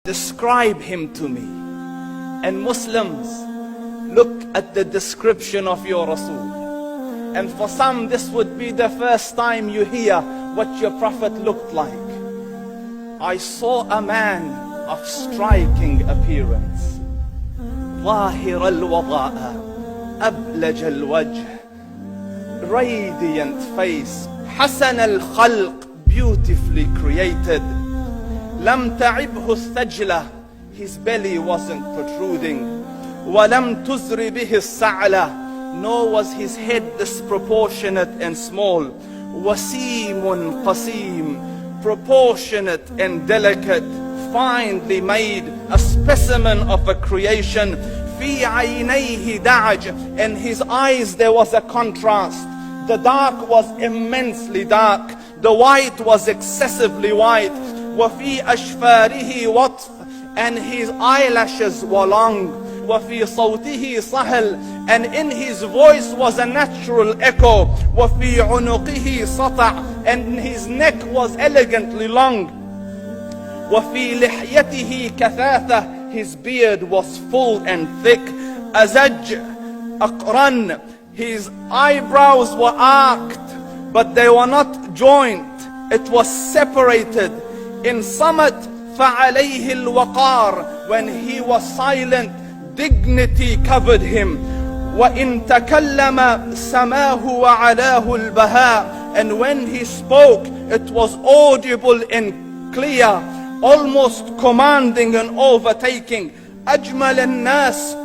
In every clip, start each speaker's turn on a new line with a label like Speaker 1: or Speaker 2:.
Speaker 1: Describe him to me. And Muslims, look at the description of your Rasul. And for some, this would be the first time you hear what your Prophet looked like. I saw a man of striking appearance. ظاهر الوضاء أبلج الوجه, radiant face, حسن الخلق, beautifully created. لم تعبه الثجلة, his belly wasn't protruding. ولم تزر به السعلة, nor was his head disproportionate and small. وسيم قسيم, proportionate and delicate, finely made, a specimen of a creation. في عينيه دعج, in his eyes there was a contrast. The dark was immensely dark, the white was excessively white. وفي أشفاره وطف, and his eyelashes were long. وفي صوته صهل, and in his voice was a natural echo. وفي عنقه سطع, and his neck was elegantly long. وفي لحيته كثاثة, his beard was full and thick. أزج أقرن, his eyebrows were arched, but they were not joined, it was separated. In summit, فعليه الوقار, when he was silent, dignity covered him. وإن تكلم سماه وعلاه البهاء, and when he spoke, it was audible and clear, almost commanding and overtaking. أجمل الناس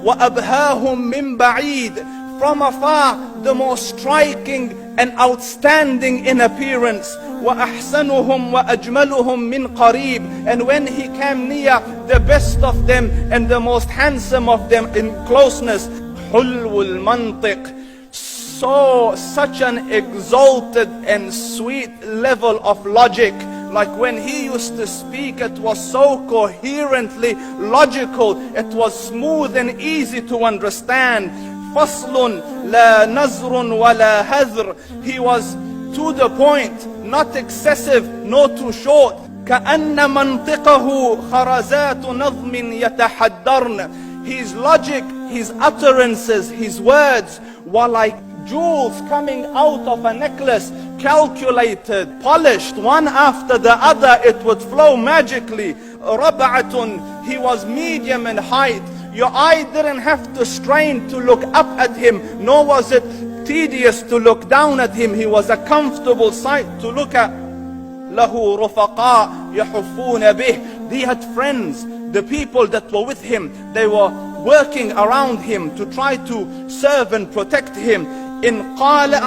Speaker 1: وأبهاهم من بعيد, from afar the most striking and outstanding in appearance. وأحسنهم وأجملهم من قريب, and when he came near, the best of them and the most handsome of them in closeness. حلو المنطق, such an exalted and sweet level of logic. Like when he used to speak, it was so coherently logical, it was smooth and easy to understand. فصل لا نزر ولا هذر, he was to the point, not excessive, nor too short. كأن منطقه خرزات نظم يتحدرن, his logic, his utterances, his words were like jewels coming out of a necklace, calculated, polished, one after the other, it would flow magically. ربعة, he was medium in height. Your eye didn't have to strain to look up at him, nor was it tedious to look down at him. He was a comfortable sight to look at. له رفقاء يحفون به, he had friends, the people that were with him, they were working around him to try to serve and protect him. إن قال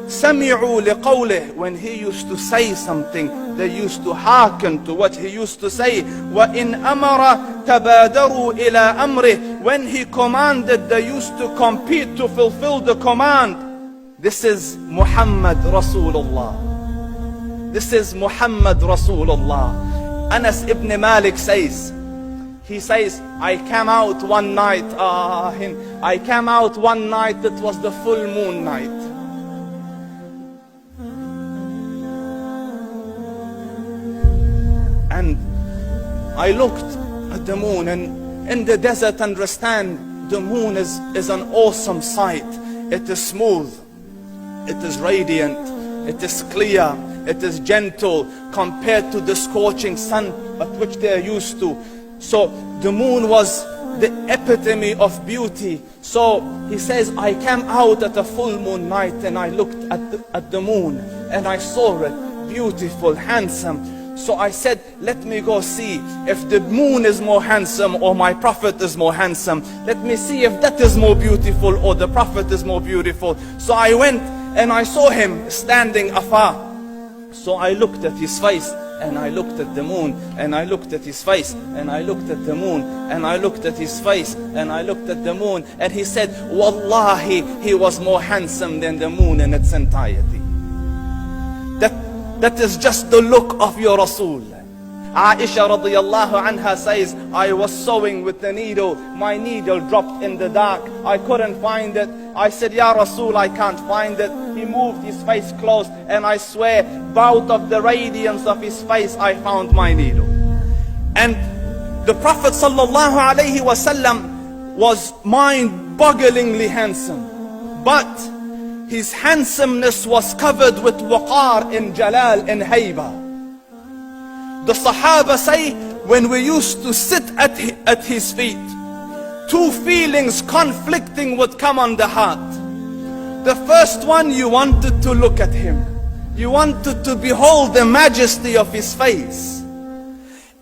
Speaker 1: سمعوا لقوله, when he used to say something, they used to hearken to what he used to say. وإن أمر تبادروا إلى أمره, when he commanded, they used to compete to fulfill the command. This is Muhammad Rasulullah. This is Muhammad Rasulullah. Anas ibn Malik says, he says, I came out one night, it was the full moon night. And I looked at the moon, and in the desert, understand, the moon is an awesome sight. It is smooth, it is radiant, it is clear, it is gentle compared to the scorching sun at which they are used to. So the moon was the epitome of beauty. So he says, I came out at a full moon night and I looked at the moon and I saw it, beautiful, handsome. So I said, let me go see if the moon is more handsome or my Prophet is more handsome. Let me see if that is more beautiful or the Prophet is more beautiful. So I went and I saw him standing afar. So I looked at his face and I looked at the moon, and I looked at his face and I looked at the moon, and I looked at his face and I looked at the moon, and he said, Wallahi, he was more handsome than the moon in its entirety. That is just the look of your Rasul. Aisha radiyallahu anha says, I was sewing with the needle, my needle dropped in the dark, I couldn't find it. I said, Ya Rasul, I can't find it. He moved his face close, and I swear, out of the radiance of his face, I found my needle. And the Prophet sallallahu alaihi wasallam was mind-bogglingly handsome, but his handsomeness was covered with waqar and jalal and hayba. The Sahaba say, when we used to sit at his feet, two feelings conflicting would come on the heart. The first one, you wanted to look at him. You wanted to behold the majesty of his face.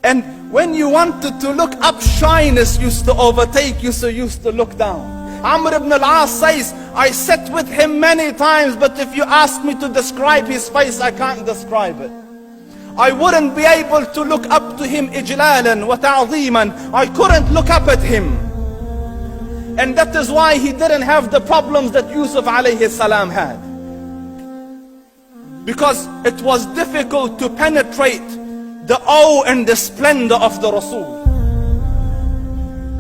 Speaker 1: And when you wanted to look up, shyness used to overtake you, so you used to look down. Amr ibn al-As says, I sat with him many times, but if you ask me to describe his face, I can't describe it. I wouldn't be able to look up to him ijlalan wa ta'zeeman. I couldn't look up at him. And that is why he didn't have the problems that Yusuf alayhi salam had. Because it was difficult to penetrate the awe and the splendor of the Rasul.